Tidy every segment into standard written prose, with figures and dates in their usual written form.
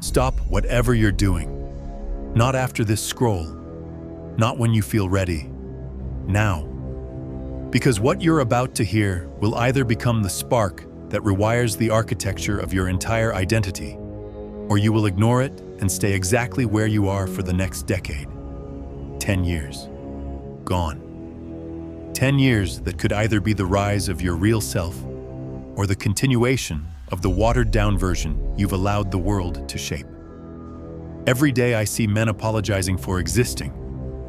Stop whatever you're doing. Not after this scroll. Not when you feel ready. Now. Because what you're about to hear will either become the spark that rewires the architecture of your entire identity, or you will ignore it and stay exactly where you are for the next decade. 10 years. Gone. 10 years that could either be the rise of your real self or the continuation of the watered-down version you've allowed the world to shape. Every day I see men apologizing for existing,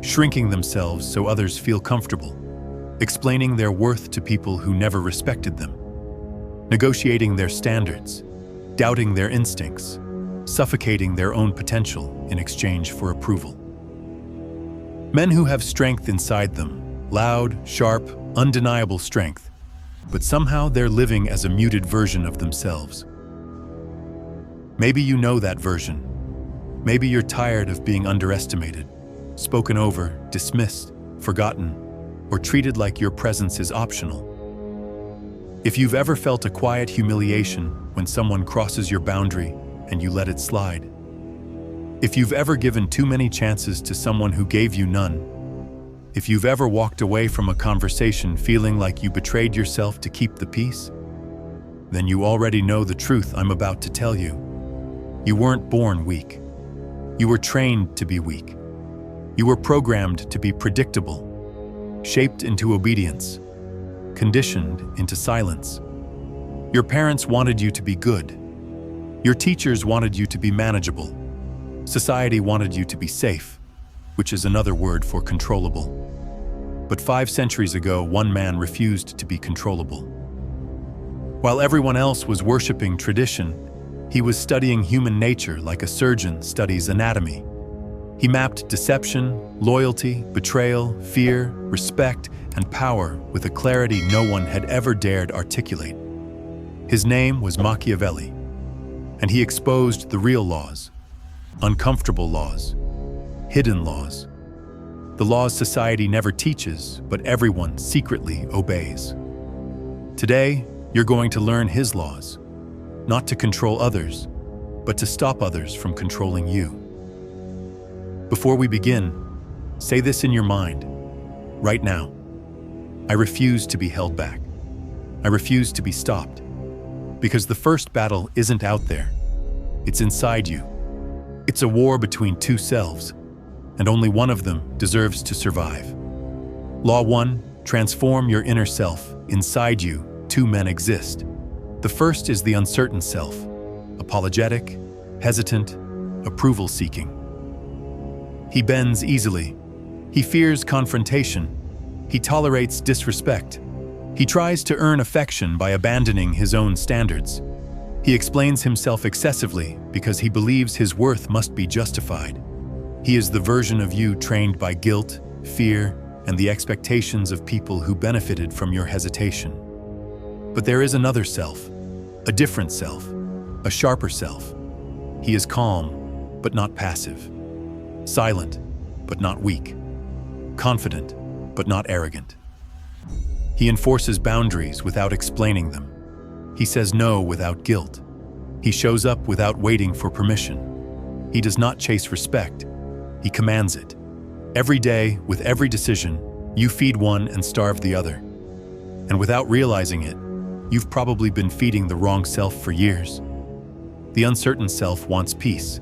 shrinking themselves so others feel comfortable, explaining their worth to people who never respected them, negotiating their standards, doubting their instincts, suffocating their own potential in exchange for approval. Men who have strength inside them, loud, sharp, undeniable strength, but somehow they're living as a muted version of themselves. Maybe you know that version. Maybe you're tired of being underestimated, spoken over, dismissed, forgotten, or treated like your presence is optional. If you've ever felt a quiet humiliation when someone crosses your boundary and you let it slide, if you've ever given too many chances to someone who gave you none, if you've ever walked away from a conversation feeling like you betrayed yourself to keep the peace, then you already know the truth I'm about to tell you. You weren't born weak. You were trained to be weak. You were programmed to be predictable, shaped into obedience, conditioned into silence. Your parents wanted you to be good. Your teachers wanted you to be manageable. Society wanted you to be safe, which is another word for controllable. But 5 centuries ago, one man refused to be controllable. While everyone else was worshiping tradition, he was studying human nature like a surgeon studies anatomy. He mapped deception, loyalty, betrayal, fear, respect, and power with a clarity no one had ever dared articulate. His name was Machiavelli, and he exposed the real laws, uncomfortable laws, hidden laws, the laws society never teaches, but everyone secretly obeys. Today, you're going to learn his laws, not to control others, but to stop others from controlling you. Before we begin, say this in your mind, right now. I refuse to be held back. I refuse to be stopped. Because the first battle isn't out there. It's inside you. It's a war between 2 selves, and only one of them deserves to survive. Law 1, transform your inner self. Inside you, 2 men exist. The first is the uncertain self, apologetic, hesitant, approval-seeking. He bends easily. He fears confrontation. He tolerates disrespect. He tries to earn affection by abandoning his own standards. He explains himself excessively because he believes his worth must be justified. He is the version of you trained by guilt, fear, and the expectations of people who benefited from your hesitation. But there is another self, a different self, a sharper self. He is calm, but not passive. Silent, but not weak. Confident, but not arrogant. He enforces boundaries without explaining them. He says no without guilt. He shows up without waiting for permission. He does not chase respect. He commands it. Every day, with every decision, you feed one and starve the other. And without realizing it, you've probably been feeding the wrong self for years. The uncertain self wants peace,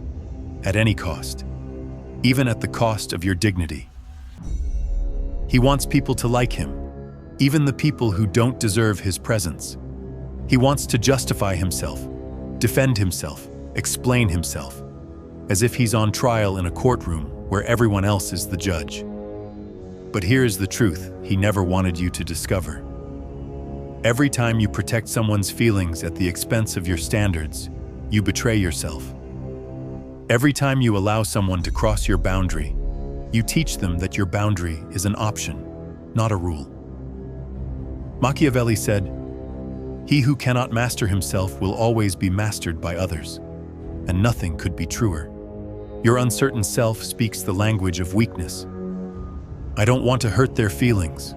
at any cost, even at the cost of your dignity. He wants people to like him, even the people who don't deserve his presence. He wants to justify himself, defend himself, explain himself, as if he's on trial in a courtroom where everyone else is the judge. But here's the truth he never wanted you to discover. Every time you protect someone's feelings at the expense of your standards, you betray yourself. Every time you allow someone to cross your boundary, you teach them that your boundary is an option, not a rule. Machiavelli said, "He who cannot master himself will always be mastered by others," and nothing could be truer. Your uncertain self speaks the language of weakness. I don't want to hurt their feelings.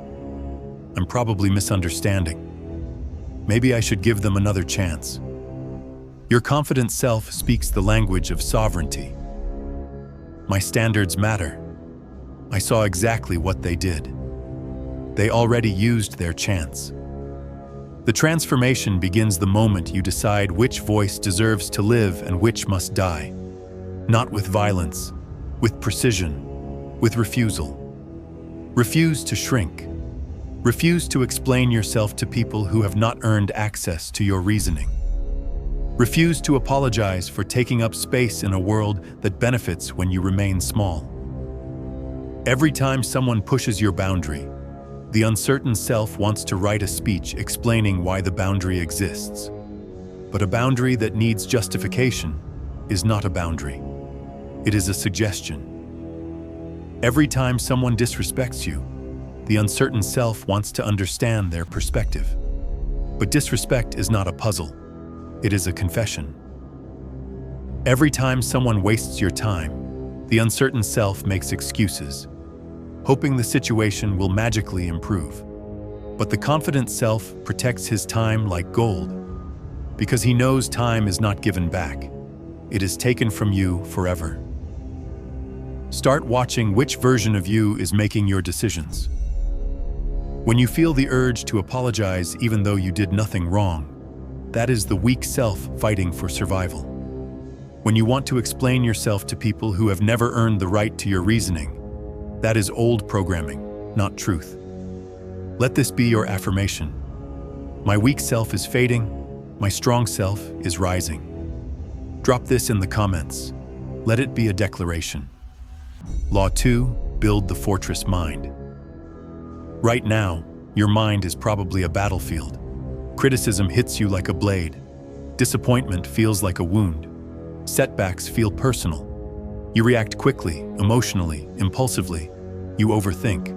I'm probably misunderstanding. Maybe I should give them another chance. Your confident self speaks the language of sovereignty. My standards matter. I saw exactly what they did. They already used their chance. The transformation begins the moment you decide which voice deserves to live and which must die. Not with violence, with precision, with refusal. Refuse to shrink. Refuse to explain yourself to people who have not earned access to your reasoning. Refuse to apologize for taking up space in a world that benefits when you remain small. Every time someone pushes your boundary, the uncertain self wants to write a speech explaining why the boundary exists. But a boundary that needs justification is not a boundary. It is a suggestion. Every time someone disrespects you, the uncertain self wants to understand their perspective. But disrespect is not a puzzle. It is a confession. Every time someone wastes your time, the uncertain self makes excuses, hoping the situation will magically improve. But the confident self protects his time like gold, because he knows time is not given back. It is taken from you forever. Start watching which version of you is making your decisions. When you feel the urge to apologize even though you did nothing wrong, that is the weak self fighting for survival. When you want to explain yourself to people who have never earned the right to your reasoning, that is old programming, not truth. Let this be your affirmation. My weak self is fading, my strong self is rising. Drop this in the comments. Let it be a declaration. Law 2, build the fortress mind. Right now, your mind is probably a battlefield. Criticism hits you like a blade. Disappointment feels like a wound. Setbacks feel personal. You react quickly, emotionally, impulsively. You overthink.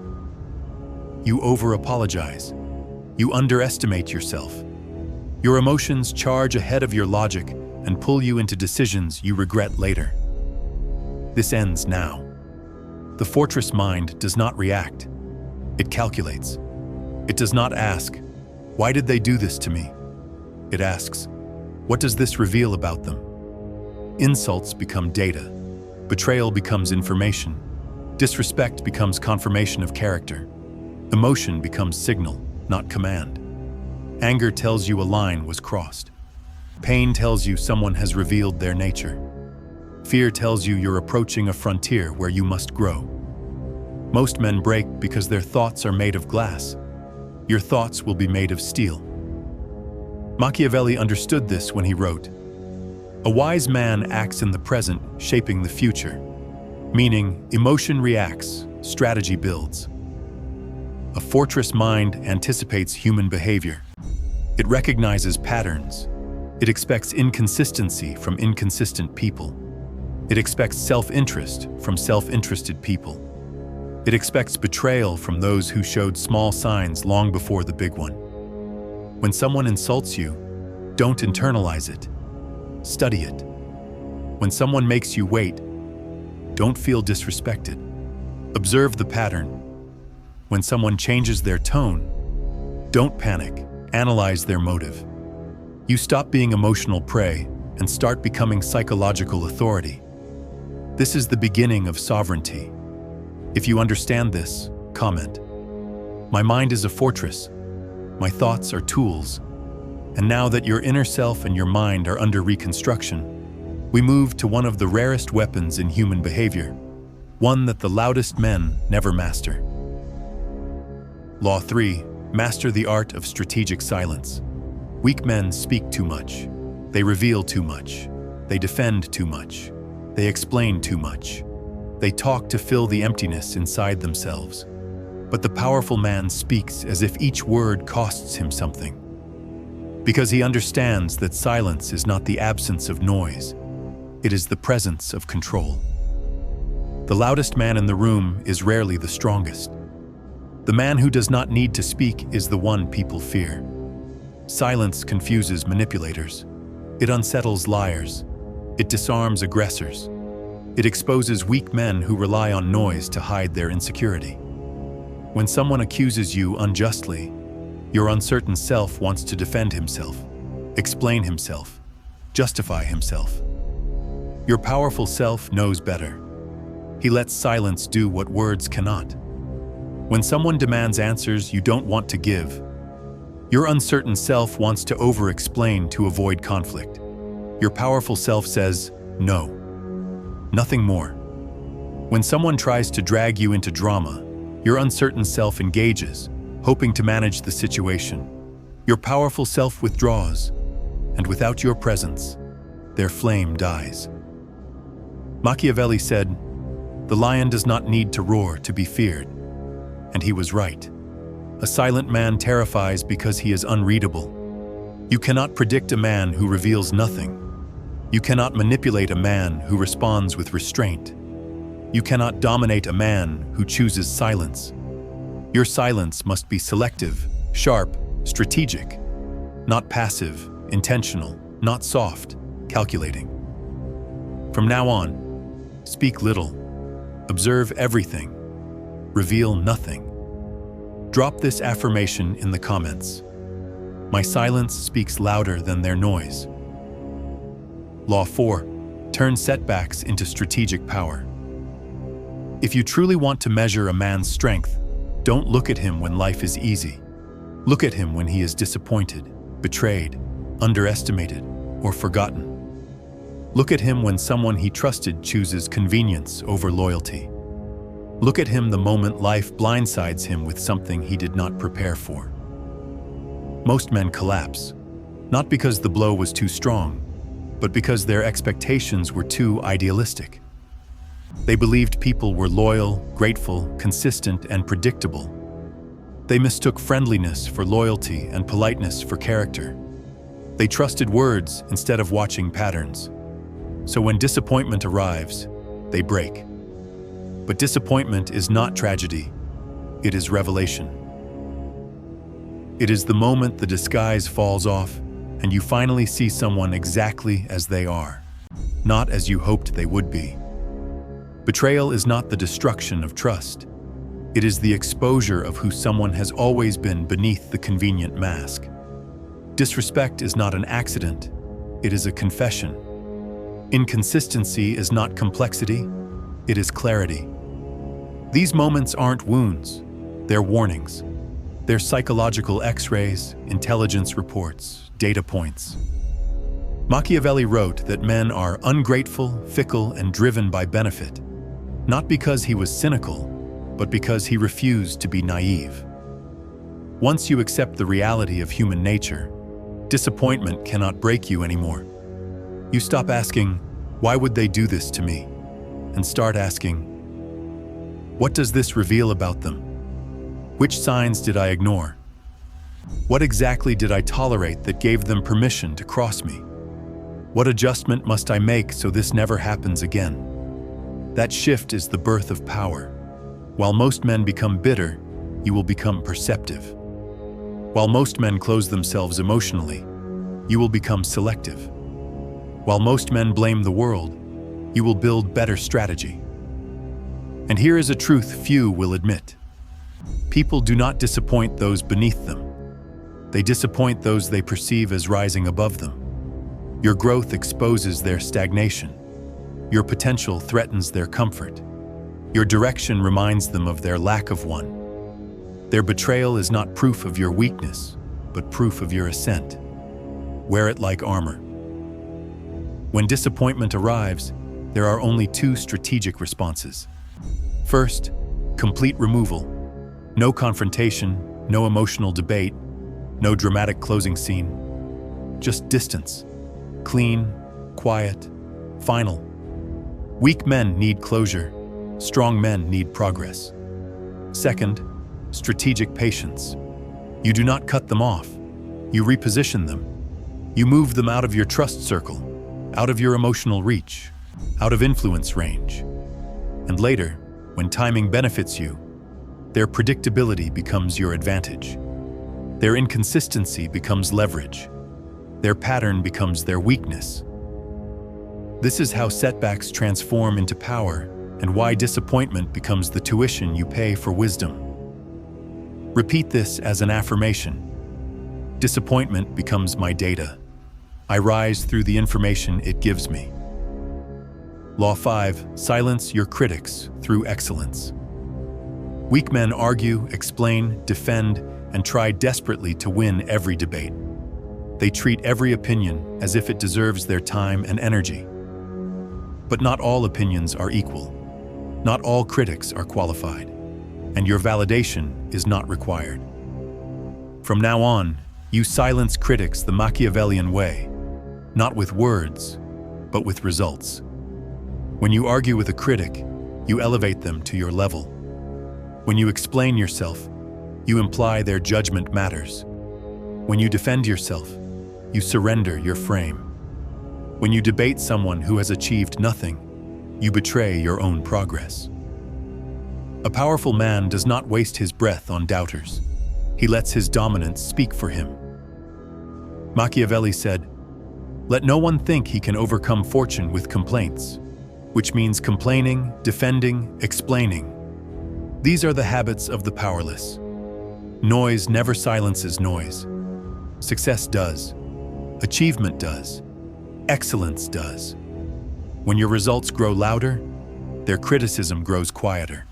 You over-apologize. You underestimate yourself. Your emotions charge ahead of your logic and pull you into decisions you regret later. This ends now. The fortress mind does not react. It calculates. It does not ask, "Why did they do this to me?" It asks, "What does this reveal about them?" Insults become data. Betrayal becomes information. Disrespect becomes confirmation of character. Emotion becomes signal, not command. Anger tells you a line was crossed. Pain tells you someone has revealed their nature. Fear tells you you're approaching a frontier where you must grow. Most men break because their thoughts are made of glass. Your thoughts will be made of steel. Machiavelli understood this when he wrote, "A wise man acts in the present, shaping the future." Meaning, emotion reacts, strategy builds. A fortress mind anticipates human behavior. It recognizes patterns. It expects inconsistency from inconsistent people. It expects self-interest from self-interested people. It expects betrayal from those who showed small signs long before the big one. When someone insults you, don't internalize it. Study it. When someone makes you wait, don't feel disrespected. Observe the pattern. When someone changes their tone, don't panic. Analyze their motive. You stop being emotional prey and start becoming psychological authority. This is the beginning of sovereignty. If you understand this, comment. My mind is a fortress. My thoughts are tools. And now that your inner self and your mind are under reconstruction, we move to one of the rarest weapons in human behavior, one that the loudest men never master. Law 3, master the art of strategic silence. Weak men speak too much. They reveal too much. They defend too much. They explain too much. They talk to fill the emptiness inside themselves. But the powerful man speaks as if each word costs him something. Because he understands that silence is not the absence of noise. It is the presence of control. The loudest man in the room is rarely the strongest. The man who does not need to speak is the one people fear. Silence confuses manipulators. It unsettles liars. It disarms aggressors. It exposes weak men who rely on noise to hide their insecurity. When someone accuses you unjustly, your uncertain self wants to defend himself, explain himself, justify himself. Your powerful self knows better. He lets silence do what words cannot. When someone demands answers you don't want to give, your uncertain self wants to over-explain to avoid conflict. Your powerful self says, no. Nothing more. When someone tries to drag you into drama, your uncertain self engages, hoping to manage the situation. Your powerful self withdraws, and without your presence, their flame dies. Machiavelli said, "The lion does not need to roar to be feared," and he was right. A silent man terrifies because he is unreadable. You cannot predict a man who reveals nothing. You cannot manipulate a man who responds with restraint. You cannot dominate a man who chooses silence. Your silence must be selective, sharp, strategic, not passive, intentional, not soft, calculating. From now on, speak little, observe everything, reveal nothing. Drop this affirmation in the comments. My silence speaks louder than their noise. Law 4. Turn setbacks into strategic power. If you truly want to measure a man's strength, don't look at him when life is easy. Look at him when he is disappointed, betrayed, underestimated, or forgotten. Look at him when someone he trusted chooses convenience over loyalty. Look at him the moment life blindsides him with something he did not prepare for. Most men collapse, not because the blow was too strong, but because their expectations were too idealistic. They believed people were loyal, grateful, consistent, and predictable. They mistook friendliness for loyalty and politeness for character. They trusted words instead of watching patterns. So when disappointment arrives, they break. But disappointment is not tragedy, it is revelation. It is the moment the disguise falls off and you finally see someone exactly as they are, not as you hoped they would be. Betrayal is not the destruction of trust. It is the exposure of who someone has always been beneath the convenient mask. Disrespect is not an accident, it is a confession. Inconsistency is not complexity, it is clarity. These moments aren't wounds, they're warnings. They're psychological X-rays, intelligence reports, data points. Machiavelli wrote that men are ungrateful, fickle, and driven by benefit, not because he was cynical, but because he refused to be naive. Once you accept the reality of human nature, disappointment cannot break you anymore. You stop asking, "Why would they do this to me?" and start asking, "What does this reveal about them? Which signs did I ignore? What exactly did I tolerate that gave them permission to cross me? What adjustment must I make so this never happens again?" That shift is the birth of power. While most men become bitter, you will become perceptive. While most men close themselves emotionally, you will become selective. While most men blame the world, you will build better strategy. And here is a truth few will admit. People do not disappoint those beneath them. They disappoint those they perceive as rising above them. Your growth exposes their stagnation. Your potential threatens their comfort. Your direction reminds them of their lack of one. Their betrayal is not proof of your weakness, but proof of your ascent. Wear it like armor. When disappointment arrives, there are only two strategic responses. First, complete removal. No confrontation, no emotional debate, no dramatic closing scene. Just distance. Clean, quiet, final. Weak men need closure. Strong men need progress. Second, strategic patience. You do not cut them off. You reposition them. You move them out of your trust circle, out of your emotional reach, out of influence range. And later, when timing benefits you, their predictability becomes your advantage. Their inconsistency becomes leverage. Their pattern becomes their weakness. This is how setbacks transform into power and why disappointment becomes the tuition you pay for wisdom. Repeat this as an affirmation. Disappointment becomes my data. I rise through the information it gives me. Law 5. Silence your critics through excellence. Weak men argue, explain, defend, and try desperately to win every debate. They treat every opinion as if it deserves their time and energy. But not all opinions are equal. Not all critics are qualified, and your validation is not required. From now on, you silence critics the Machiavellian way, not with words, but with results. When you argue with a critic, you elevate them to your level. When you explain yourself, you imply their judgment matters. When you defend yourself, you surrender your frame. When you debate someone who has achieved nothing, you betray your own progress. A powerful man does not waste his breath on doubters. He lets his dominance speak for him. Machiavelli said, "Let no one think he can overcome fortune with complaints," which means complaining, defending, explaining. These are the habits of the powerless. Noise never silences noise. Success does. Achievement does. Excellence does. When your results grow louder, their criticism grows quieter.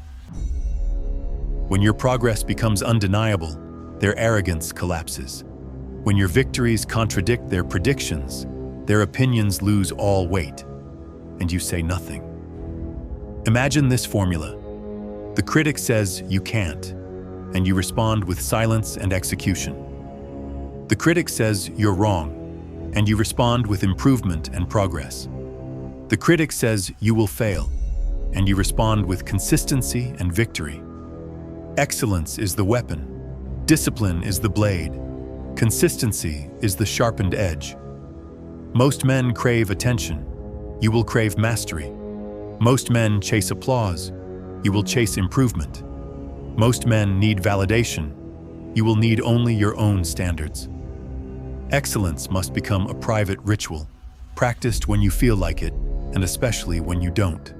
When your progress becomes undeniable, their arrogance collapses. When your victories contradict their predictions, their opinions lose all weight, and you say nothing. Imagine this formula. The critic says you can't, and you respond with silence and execution. The critic says you're wrong, and you respond with improvement and progress. The critic says you will fail, and you respond with consistency and victory. Excellence is the weapon. Discipline is the blade. Consistency is the sharpened edge. Most men crave attention. You will crave mastery. Most men chase applause. You will chase improvement. Most men need validation. You will need only your own standards. Excellence must become a private ritual, practiced when you feel like it, and especially when you don't.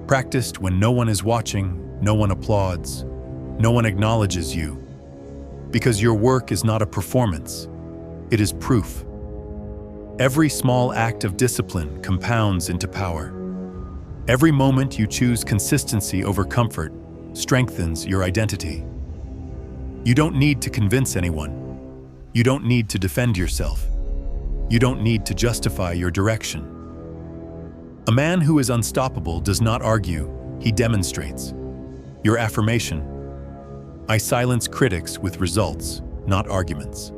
Practiced when no one is watching, no one applauds, no one acknowledges you. Because your work is not a performance, it is proof. Every small act of discipline compounds into power. Every moment you choose consistency over comfort strengthens your identity. You don't need to convince anyone. You don't need to defend yourself. You don't need to justify your direction. A man who is unstoppable does not argue, he demonstrates. Your affirmation: I silence critics with results, not arguments.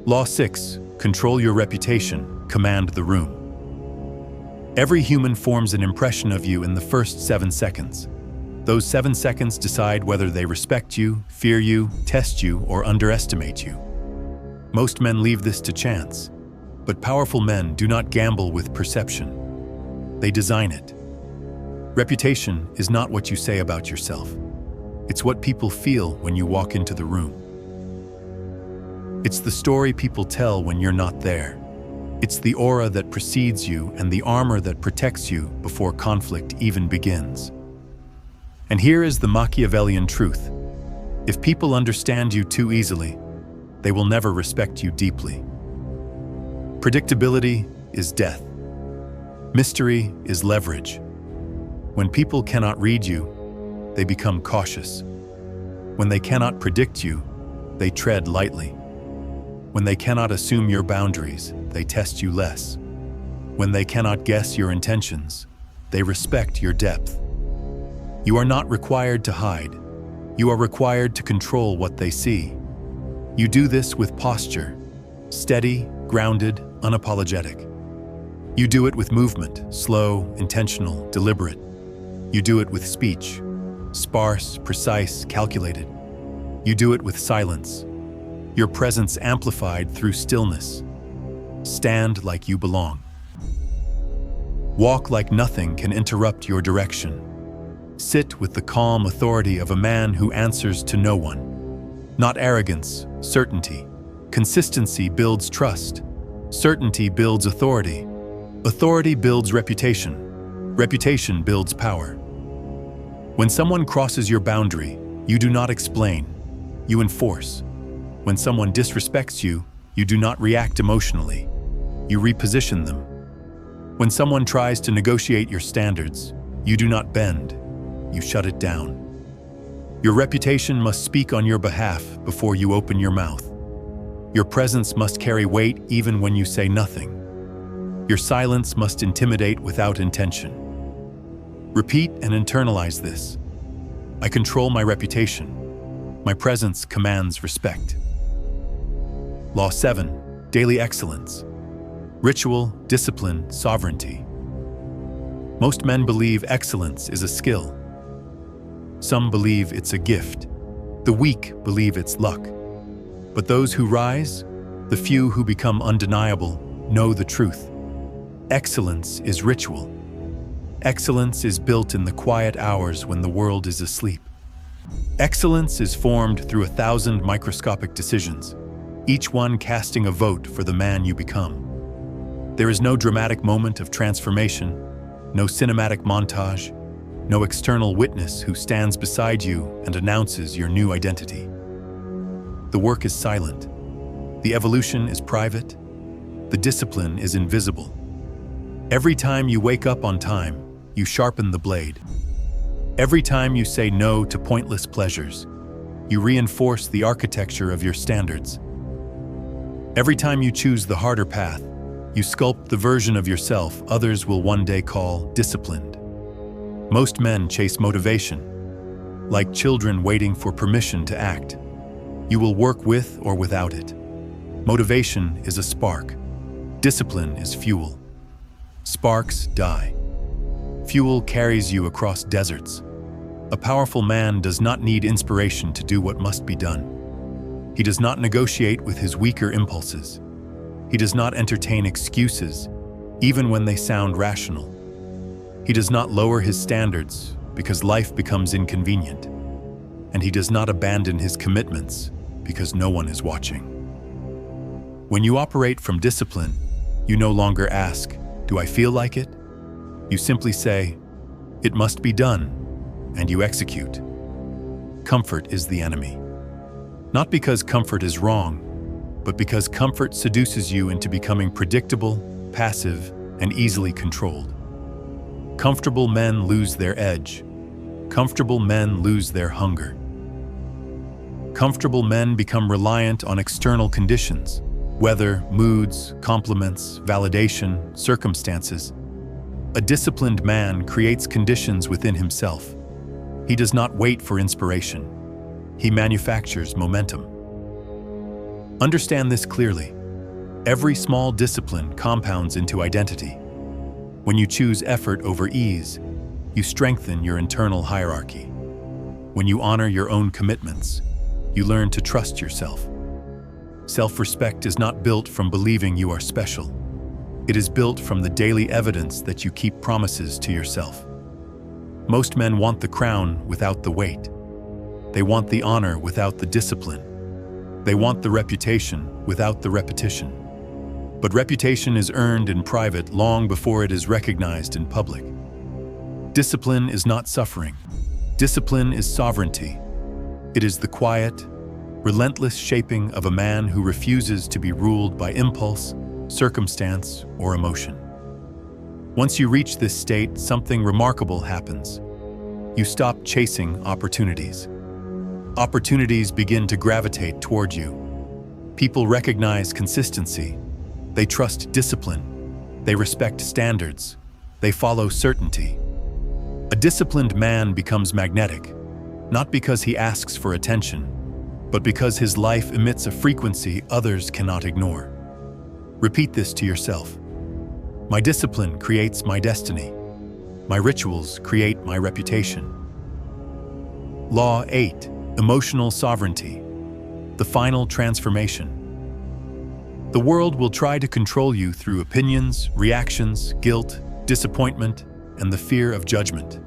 Law 6. Control your reputation, command the room. Every human forms an impression of you in the first 7 seconds. Those 7 seconds decide whether they respect you, fear you, test you, or underestimate you. Most men leave this to chance, but powerful men do not gamble with perception. They design it. Reputation is not what you say about yourself. It's what people feel when you walk into the room. It's the story people tell when you're not there. It's the aura that precedes you and the armor that protects you before conflict even begins. And here is the Machiavellian truth. If people understand you too easily, they will never respect you deeply. Predictability is death. Mystery is leverage. When people cannot read you, they become cautious. When they cannot predict you, they tread lightly. When they cannot assume your boundaries, they test you less. When they cannot guess your intentions, they respect your depth. You are not required to hide. You are required to control what they see. You do this with posture, steady, grounded, unapologetic. You do it with movement, slow, intentional, deliberate. You do it with speech, sparse, precise, calculated. You do it with silence, your presence amplified through stillness. Stand like you belong. Walk like nothing can interrupt your direction. Sit with the calm authority of a man who answers to no one. Not arrogance, certainty. Consistency builds trust. Certainty builds authority. Authority builds reputation. Reputation builds power. When someone crosses your boundary, you do not explain, you enforce. When someone disrespects you, You do not react emotionally. You reposition them. When someone tries to negotiate your standards, you do not bend. You shut it down. Your reputation must speak on your behalf before you open your mouth. Your presence must carry weight even when you say nothing. Your silence must intimidate without intention. Repeat and internalize this. I control my reputation. My presence commands respect. Law 7. Daily excellence. Ritual, discipline, sovereignty. Most men believe excellence is a skill. Some believe it's a gift. The weak believe it's luck. But those who rise, the few who become undeniable, know the truth. Excellence is ritual. Excellence is built in the quiet hours when the world is asleep. Excellence is formed through 1,000 microscopic decisions, each one casting a vote for the man you become. There is no dramatic moment of transformation, no cinematic montage, no external witness who stands beside you and announces your new identity. The work is silent. The evolution is private. The discipline is invisible. Every time you wake up on time, you sharpen the blade. Every time you say no to pointless pleasures, you reinforce the architecture of your standards. Every time you choose the harder path, you sculpt the version of yourself others will one day call disciplined. Most men chase motivation, like children waiting for permission to act. You will work with or without it. Motivation is a spark. Discipline is fuel. Sparks die. Fuel carries you across deserts. A powerful man does not need inspiration to do what must be done. He does not negotiate with his weaker impulses. He does not entertain excuses, even when they sound rational. He does not lower his standards because life becomes inconvenient. And he does not abandon his commitments because no one is watching. When you operate from discipline, you no longer ask, "Do I feel like it?" You simply say, "It must be done," and you execute. Comfort is the enemy. Not because comfort is wrong, but because comfort seduces you into becoming predictable, passive, and easily controlled. Comfortable men lose their edge. Comfortable men lose their hunger. Comfortable men become reliant on external conditions, weather, moods, compliments, validation, circumstances. A disciplined man creates conditions within himself. He does not wait for inspiration. He manufactures momentum. Understand this clearly. Every small discipline compounds into identity. When you choose effort over ease, you strengthen your internal hierarchy. When you honor your own commitments, you learn to trust yourself. Self-respect is not built from believing you are special. It is built from the daily evidence that you keep promises to yourself. Most men want the crown without the weight. They want the honor without the discipline. They want the reputation without the repetition. But reputation is earned in private long before it is recognized in public. Discipline is not suffering. Discipline is sovereignty. It is the quiet, relentless shaping of a man who refuses to be ruled by impulse, circumstance, or emotion. Once you reach this state, something remarkable happens. You stop chasing opportunities. Opportunities begin to gravitate toward you. People recognize consistency. They trust discipline. They respect standards. They follow certainty. A disciplined man becomes magnetic, not because he asks for attention, but because his life emits a frequency others cannot ignore. Repeat this to yourself. My discipline creates my destiny. My rituals create my reputation. Law 8. Emotional sovereignty. The final transformation. The world will try to control you through opinions, reactions, guilt, disappointment, and the fear of judgment.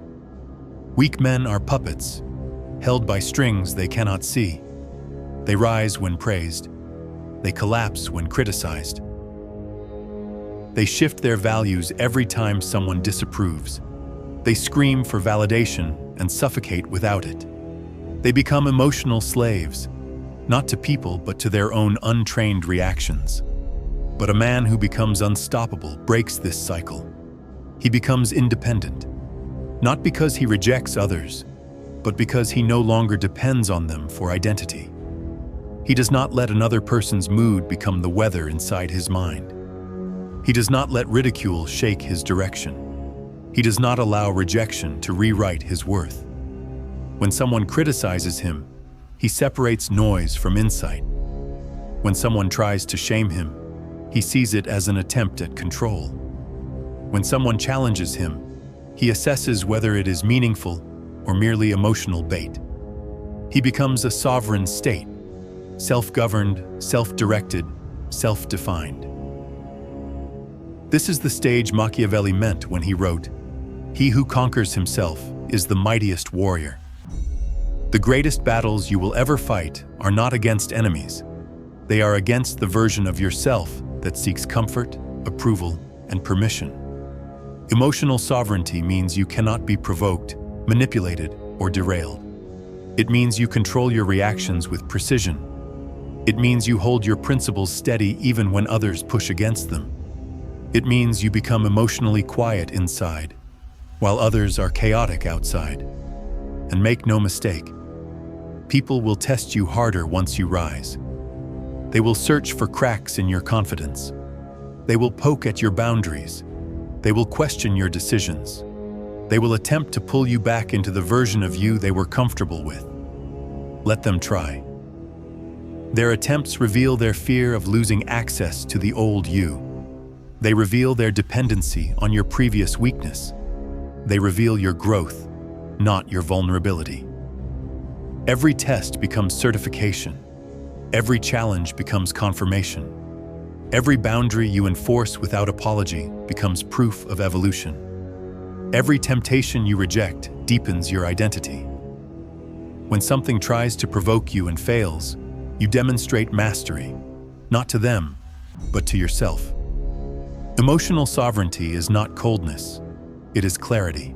Weak men are puppets, held by strings they cannot see. They rise when praised. They collapse when criticized. They shift their values every time someone disapproves. They scream for validation and suffocate without it. They become emotional slaves. not to people but to their own untrained reactions. But a man who becomes unstoppable breaks this cycle. He becomes independent, not because he rejects others, but because he no longer depends on them for identity. He does not let another person's mood become the weather inside his mind. He does not let ridicule shake his direction. He does not allow rejection to rewrite his worth. When someone criticizes him, he separates noise from insight. When someone tries to shame him, he sees it as an attempt at control. When someone challenges him, he assesses whether it is meaningful or merely emotional bait. He becomes a sovereign state, self-governed, self-directed, self-defined. This is the stage Machiavelli meant when he wrote, "He who conquers himself is the mightiest warrior." The greatest battles you will ever fight are not against enemies. They are against the version of yourself that seeks comfort, approval, and permission. Emotional sovereignty means you cannot be provoked, manipulated, or derailed. It means you control your reactions with precision. It means you hold your principles steady even when others push against them. It means you become emotionally quiet inside, while others are chaotic outside. And make no mistake, people will test you harder once you rise. They will search for cracks in your confidence. They will poke at your boundaries. They will question your decisions. They will attempt to pull you back into the version of you they were comfortable with. Let them try. Their attempts reveal their fear of losing access to the old you. They reveal their dependency on your previous weakness. They reveal your growth, not your vulnerability. Every test becomes certification. Every challenge becomes confirmation. Every boundary you enforce without apology becomes proof of evolution. Every temptation you reject deepens your identity. When something tries to provoke you and fails, you demonstrate mastery, not to them, but to yourself. Emotional sovereignty is not coldness, it is clarity.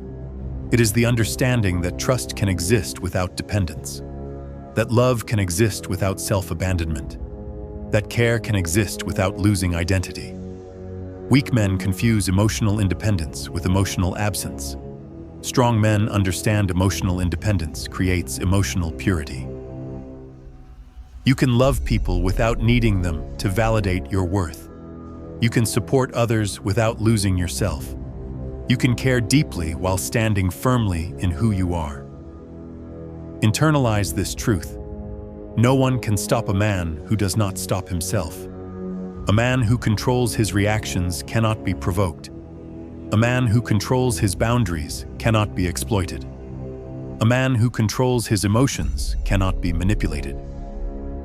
It is the understanding that trust can exist without dependence, that love can exist without self-abandonment, that care can exist without losing identity. Weak men confuse emotional independence with emotional absence. Strong men understand emotional independence creates emotional purity. You can love people without needing them to validate your worth. You can support others without losing yourself. You can care deeply while standing firmly in who you are. Internalize this truth. No one can stop a man who does not stop himself. A man who controls his reactions cannot be provoked. A man who controls his boundaries cannot be exploited. A man who controls his emotions cannot be manipulated.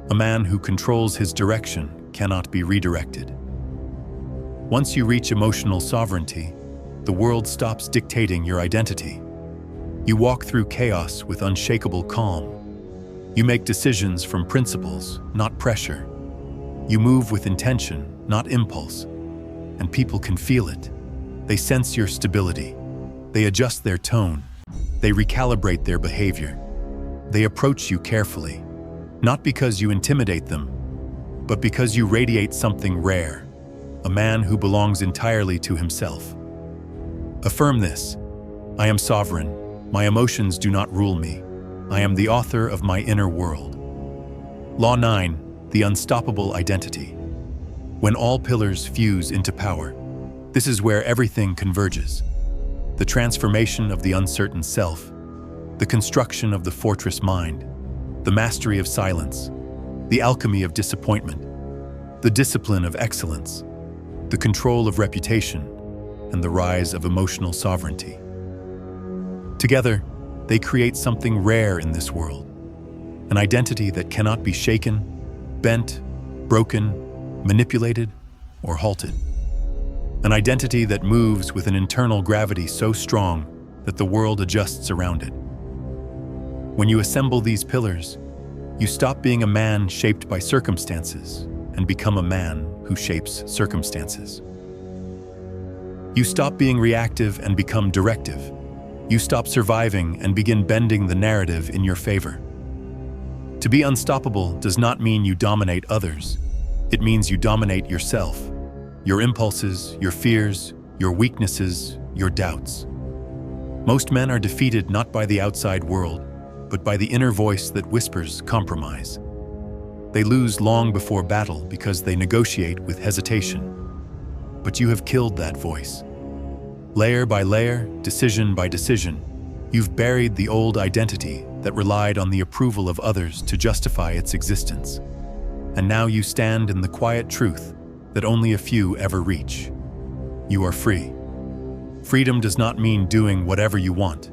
A man who controls his direction cannot be redirected. Once you reach emotional sovereignty, the world stops dictating your identity. You walk through chaos with unshakable calm. You make decisions from principles, not pressure. You move with intention, not impulse. And people can feel it. They sense your stability. They adjust their tone. They recalibrate their behavior. They approach you carefully, not because you intimidate them, but because you radiate something rare. A man who belongs entirely to himself. Affirm this: I am sovereign. My emotions do not rule me. I am the author of my inner world. Law 9, the unstoppable identity. When all pillars fuse into power, this is where everything converges. The transformation of the uncertain self, the construction of the fortress mind, the mastery of silence, the alchemy of disappointment, the discipline of excellence, the control of reputation, and the rise of emotional sovereignty. Together, they create something rare in this world, an identity that cannot be shaken, bent, broken, manipulated, or halted. An identity that moves with an internal gravity so strong that the world adjusts around it. When you assemble these pillars, you stop being a man shaped by circumstances and become a man who shapes circumstances. You stop being reactive and become directive. You stop surviving and begin bending the narrative in your favor. To be unstoppable does not mean you dominate others. It means you dominate yourself, your impulses, your fears, your weaknesses, your doubts. Most men are defeated not by the outside world, but by the inner voice that whispers compromise. They lose long before battle because they negotiate with hesitation. But you have killed that voice. Layer by layer, decision by decision, you've buried the old identity that relied on the approval of others to justify its existence. And now you stand in the quiet truth that only a few ever reach. You are free. Freedom does not mean doing whatever you want.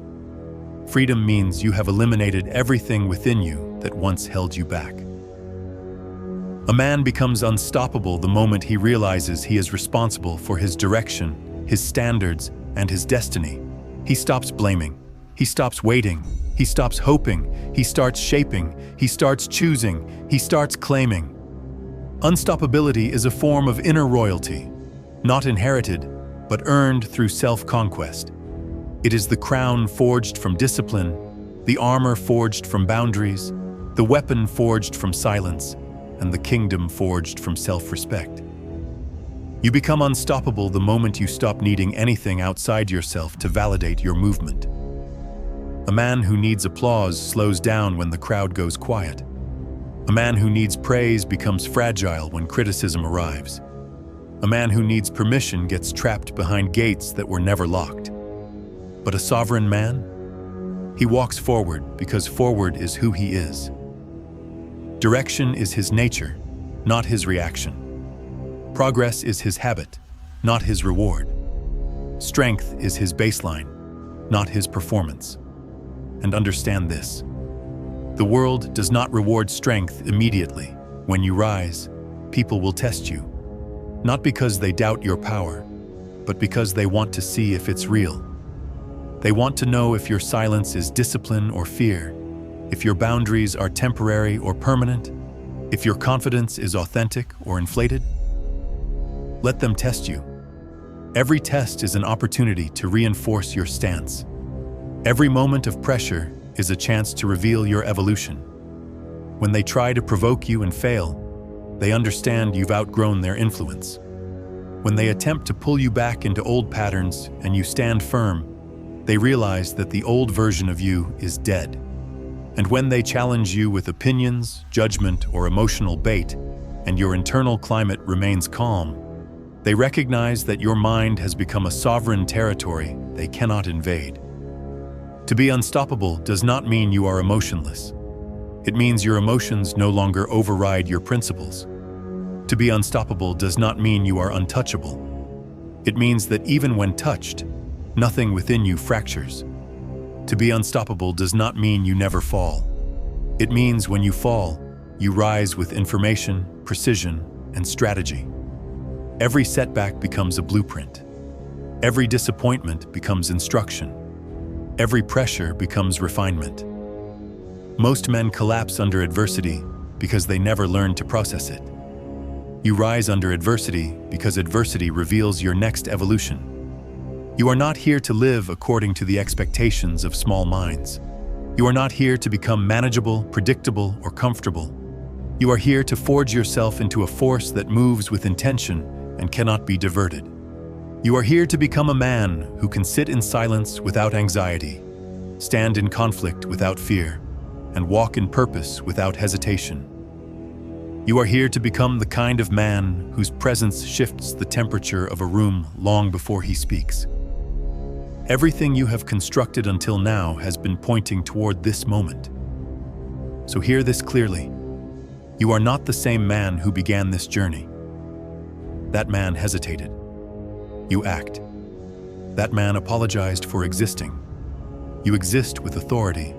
Freedom means you have eliminated everything within you that once held you back. A man becomes unstoppable the moment he realizes he is responsible for his direction, his standards, and his destiny. He stops blaming. He stops waiting. He stops hoping. He starts shaping. He starts choosing. He starts claiming. Unstoppability is a form of inner royalty, not inherited, but earned through self-conquest. It is the crown forged from discipline, the armor forged from boundaries, the weapon forged from silence, and the kingdom forged from self-respect. You become unstoppable the moment you stop needing anything outside yourself to validate your movement. A man who needs applause slows down when the crowd goes quiet. A man who needs praise becomes fragile when criticism arrives. A man who needs permission gets trapped behind gates that were never locked. But a sovereign man? He walks forward because forward is who he is. Direction is his nature, not his reaction. Progress is his habit, not his reward. Strength is his baseline, not his performance. And understand this: the world does not reward strength immediately. When you rise, people will test you. Not because they doubt your power, but because they want to see if it's real. They want to know if your silence is discipline or fear, if your boundaries are temporary or permanent, if your confidence is authentic or inflated. Let them test you. Every test is an opportunity to reinforce your stance. Every moment of pressure is a chance to reveal your evolution. When they try to provoke you and fail, they understand you've outgrown their influence. When they attempt to pull you back into old patterns and you stand firm, they realize that the old version of you is dead. And when they challenge you with opinions, judgment, or emotional bait, and your internal climate remains calm, they recognize that your mind has become a sovereign territory they cannot invade. To be unstoppable does not mean you are emotionless. It means your emotions no longer override your principles. To be unstoppable does not mean you are untouchable. It means that even when touched, nothing within you fractures. To be unstoppable does not mean you never fall. It means when you fall, you rise with information, precision, and strategy. Every setback becomes a blueprint. Every disappointment becomes instruction. Every pressure becomes refinement. Most men collapse under adversity because they never learn to process it. You rise under adversity because adversity reveals your next evolution. You are not here to live according to the expectations of small minds. You are not here to become manageable, predictable, or comfortable. You are here to forge yourself into a force that moves with intention and cannot be diverted. You are here to become a man who can sit in silence without anxiety, stand in conflict without fear, and walk in purpose without hesitation. You are here to become the kind of man whose presence shifts the temperature of a room long before he speaks. Everything you have constructed until now has been pointing toward this moment. So hear this clearly. You are not the same man who began this journey. That man hesitated. You act. That man apologized for existing. You exist with authority.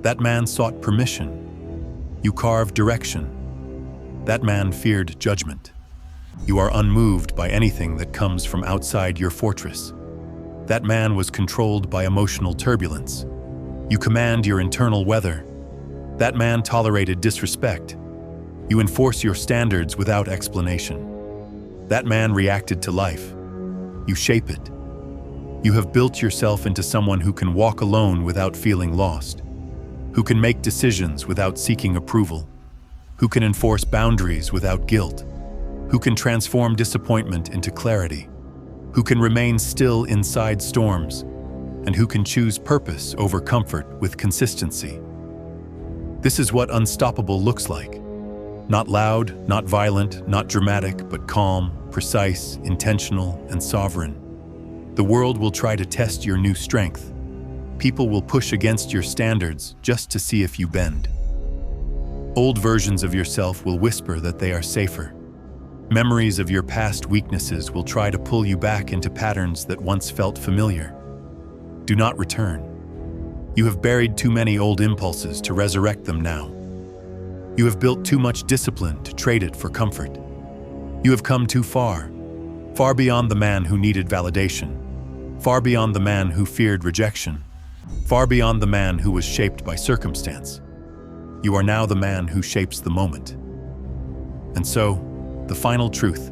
That man sought permission. You carve direction. That man feared judgment. You are unmoved by anything that comes from outside your fortress. That man was controlled by emotional turbulence. You command your internal weather. That man tolerated disrespect. You enforce your standards without explanation. That man reacted to life. You shape it. You have built yourself into someone who can walk alone without feeling lost, who can make decisions without seeking approval, who can enforce boundaries without guilt, who can transform disappointment into clarity, who can remain still inside storms, and who can choose purpose over comfort with consistency. This is what unstoppable looks like. Not loud, not violent, not dramatic, but calm, precise, intentional, and sovereign. The world will try to test your new strength. People will push against your standards just to see if you bend. Old versions of yourself will whisper that they are safer. Memories of your past weaknesses will try to pull you back into patterns that once felt familiar. Do not return. You have buried too many old impulses to resurrect them now. You have built too much discipline to trade it for comfort. You have come too far, far beyond the man who needed validation, far beyond the man who feared rejection, far beyond the man who was shaped by circumstance. You are now the man who shapes the moment. And so, the final truth: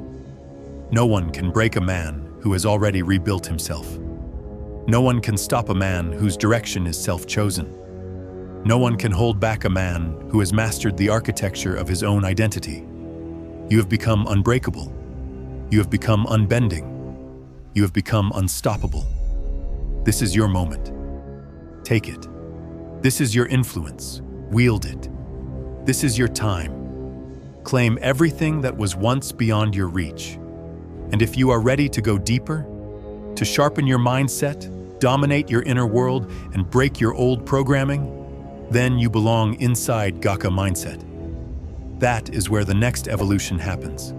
no one can break a man who has already rebuilt himself. No one can stop a man whose direction is self-chosen. No one can hold back a man who has mastered the architecture of his own identity. You have become unbreakable. You have become unbending. You have become unstoppable. This is your moment. Take it. This is your influence. Wield it. This is your time. Claim everything that was once beyond your reach. And if you are ready to go deeper, to sharpen your mindset, dominate your inner world, and break your old programming, then you belong inside Gaka Mindset. That is where the next evolution happens.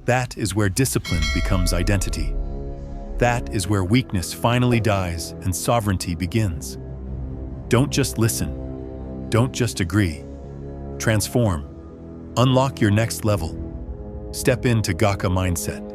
That is where discipline becomes identity. That is where weakness finally dies and sovereignty begins. Don't just listen. Don't just agree. Transform. Unlock your next level. Step into Gaka Mindset.